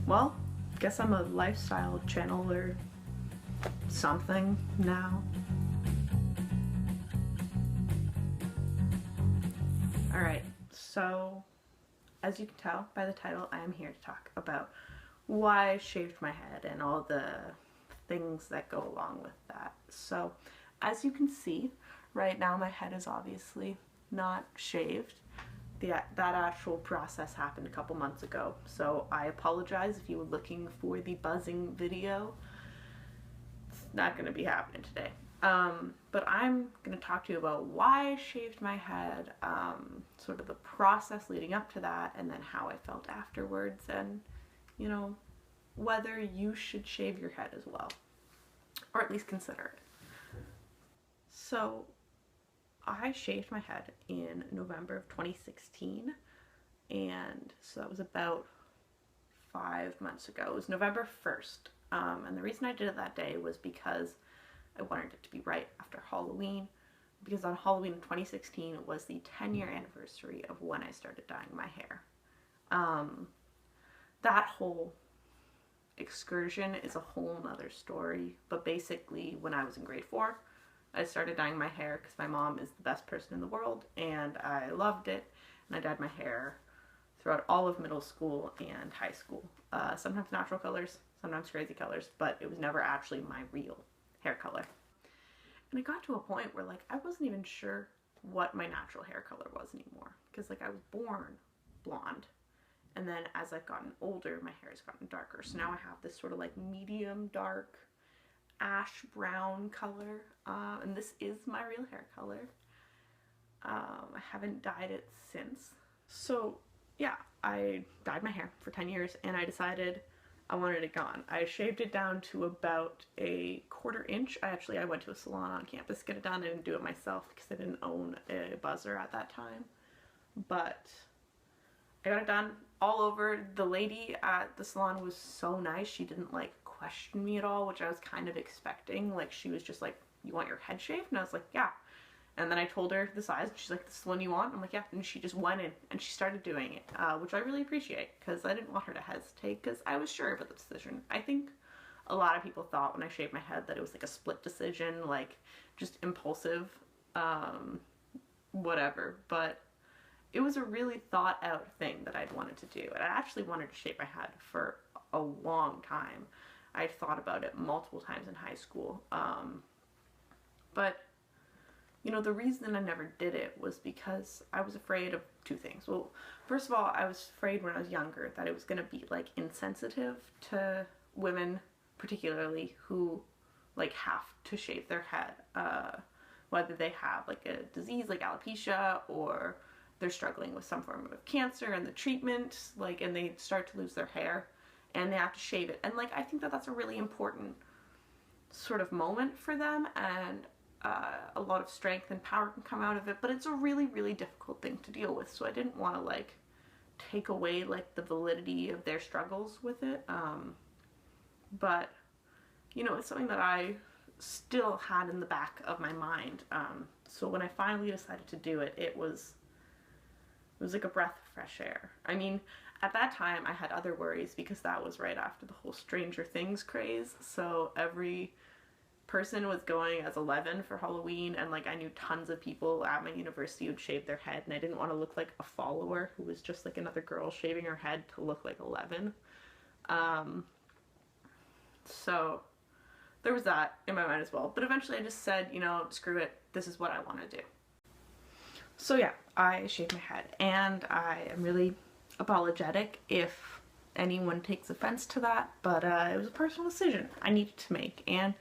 Well, guess I'm a lifestyle channel or something now. Alright, so as you can tell by the title, I am here to talk about why I shaved my head and all the things that go along with that. So as you can see, right now my head is obviously not shaved. That actual process happened a couple months ago, so I apologize if you were looking for the buzzing video. It's not going to be happening today. But I'm going to talk to you about why I shaved my head, sort of the process leading up to that, and then how I felt afterwards, and, you know, whether you should shave your head as well, or at least consider it. So I shaved my head in November of 2016, and so that was about 5 months ago. It was November 1st, and the reason I did it that day was because I wanted it to be right after Halloween, because on Halloween in 2016 it was the 10-year anniversary of when I started dyeing my hair. That whole excursion is a whole nother story, but basically when I was in grade 4, I started dyeing my hair because my mom is the best person in the world and I loved it, and I dyed my hair throughout all of middle school and high school. Sometimes natural colors, sometimes crazy colors, but it was never actually my real hair color. And it got to a point where like I wasn't even sure what my natural hair color was anymore, because like I was born blonde, and then as I've gotten older my hair has gotten darker, so now I have this sort of like medium dark ash brown color, and this is my real hair color. I haven't dyed it since. So yeah, I dyed my hair for 10 years and I decided I wanted it gone. I shaved it down to about a 1/4 inch. I went to a salon on campus to get it done. I didn't do it myself because I didn't own a buzzer at that time. But I got it done all over. The lady at the salon was so nice. She didn't like question me at all, which I was kind of expecting. Like she was just like, "You want your head shaved?" And I was like, "Yeah." And then I told her the size, and she's like, "This is the one you want?" I'm like, "Yeah." And she just went in and she started doing it, which I really appreciate, because I didn't want her to hesitate, because I was sure about the decision. I think a lot of people thought when I shaved my head that it was like a split decision, like just impulsive, whatever. But it was a really thought out thing that I'd wanted to do. And I actually wanted to shave my head for a long time. I thought about it multiple times in high school. But you know, the reason I never did it was because I was afraid of two things. Well, first of all, I was afraid when I was younger that it was going to be like insensitive to women, particularly who like have to shave their head, whether they have like a disease like alopecia, or they're struggling with some form of cancer and the treatment, like, and they start to lose their hair and they have to shave it. And like, I think that that's a really important sort of moment for them, and a lot of strength and power can come out of it, but it's a really, really difficult thing to deal with, so I didn't want to like take away like the validity of their struggles with it. But you know, it's something that I still had in the back of my mind. So when I finally decided to do it, it was like a breath of fresh air. I mean, at that time I had other worries, because that was right after the whole Stranger Things craze, so every person was going as 11 for Halloween, and like I knew tons of people at my university who'd shave their head, and I didn't want to look like a follower who was just like another girl shaving her head to look like 11. So there was that in my mind as well, but eventually I just said, you know, screw it, this is what I want to do. So yeah, I shaved my head, and I am really apologetic if anyone takes offense to that, but it was a personal decision I needed to make, and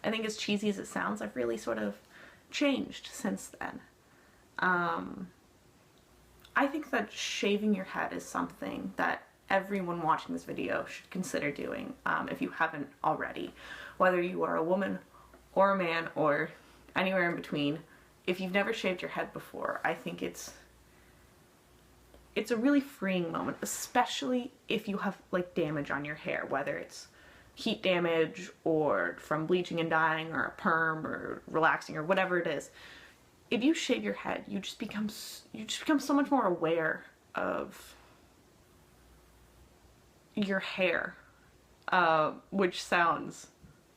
I think, as cheesy as it sounds, I've really sort of changed since then. I think that shaving your head is something that everyone watching this video should consider doing, if you haven't already. Whether you are a woman or a man or anywhere in between, if you've never shaved your head before, I think it's a really freeing moment, especially if you have like damage on your hair, whether it's heat damage or from bleaching and dyeing or a perm or relaxing or whatever it is. if you shave your head, you just become so much more aware of your hair, which sounds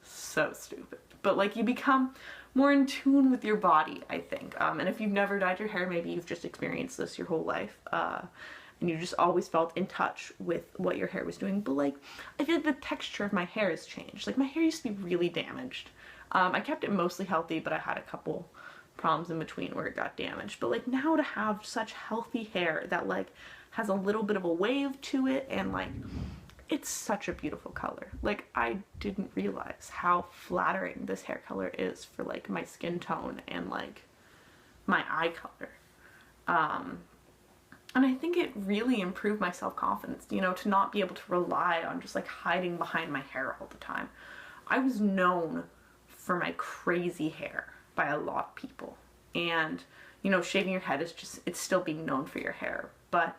so stupid, but like you become more in tune with your body, I think. And if you've never dyed your hair, maybe you've just experienced this your whole life, and you just always felt in touch with what your hair was doing. But like, I feel like the texture of my hair has changed. Like my hair used to be really damaged. I kept it mostly healthy, but I had a couple problems in between where it got damaged. But like now to have such healthy hair that like has a little bit of a wave to it, and like it's such a beautiful color. Like I didn't realize how flattering this hair color is for like my skin tone and like my eye color. And I think it really improved my self-confidence, you know, to not be able to rely on just like hiding behind my hair all the time. I was known for my crazy hair by a lot of people, and you know, shaving your head is just, it's still being known for your hair, but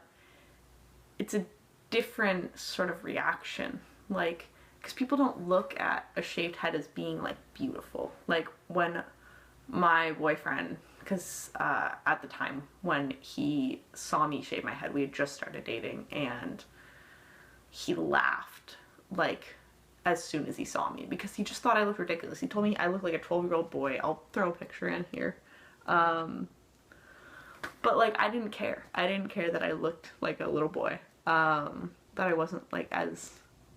it's a different sort of reaction, like, because people don't look at a shaved head as being like beautiful. Like when my boyfriend, because at the time when he saw me shave my head, we had just started dating, and he laughed like as soon as he saw me because he just thought I looked ridiculous. He told me I looked like a 12-year-old boy. I'll throw a picture in here. But like I didn't care. I didn't care that I looked like a little boy. That I wasn't like as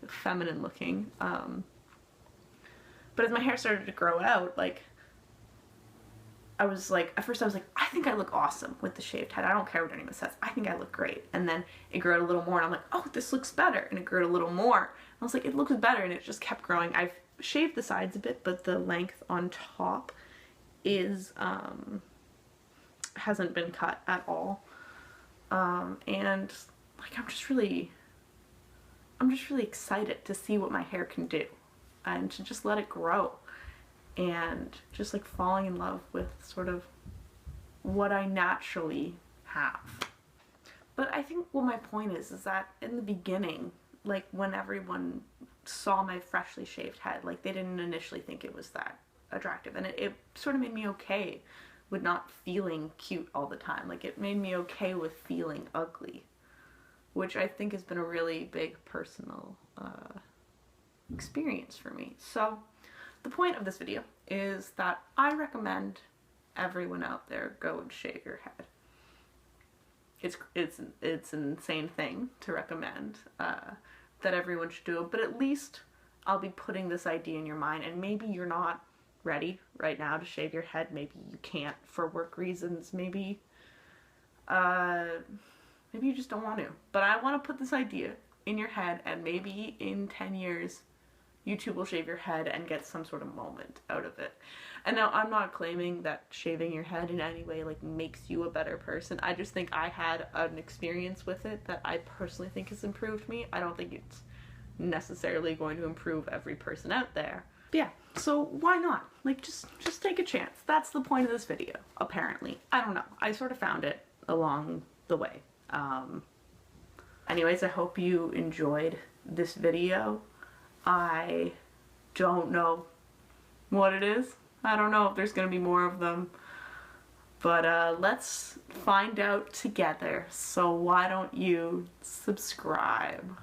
feminine looking. But as my hair started to grow out, like I was like, at first I was like, I think I look awesome with the shaved head. I don't care what anyone says. I think I look great. And then it grew out a little more, and I'm like, oh, this looks better. And it grew out a little more. I was like, it looks better, and it just kept growing. I've shaved the sides a bit, but the length on top is, hasn't been cut at all. And like, I'm just really excited to see what my hair can do and to just let it grow, and just like falling in love with sort of what I naturally have. But I think what my point is that in the beginning, like when everyone saw my freshly shaved head, like they didn't initially think it was that attractive, and it sort of made me okay with not feeling cute all the time. Like it made me okay with feeling ugly, which I think has been a really big personal experience for me. So the point of this video is that I recommend everyone out there go and shave your head. It's an insane thing to recommend that everyone should do it, but at least I'll be putting this idea in your mind, and maybe you're not ready right now to shave your head. Maybe you can't for work reasons. Maybe you just don't want to. But I want to put this idea in your head, and maybe in 10 years you too will shave your head and get some sort of moment out of it. And now I'm not claiming that shaving your head in any way like makes you a better person. I just think I had an experience with it that I personally think has improved me. I don't think it's necessarily going to improve every person out there. But yeah, so why not? Like just take a chance. That's the point of this video, apparently. I don't know. I sort of found it along the way. Anyways, I hope you enjoyed this video. I don't know what it is. I don't know if there's gonna be more of them, but let's find out together. So why don't you subscribe?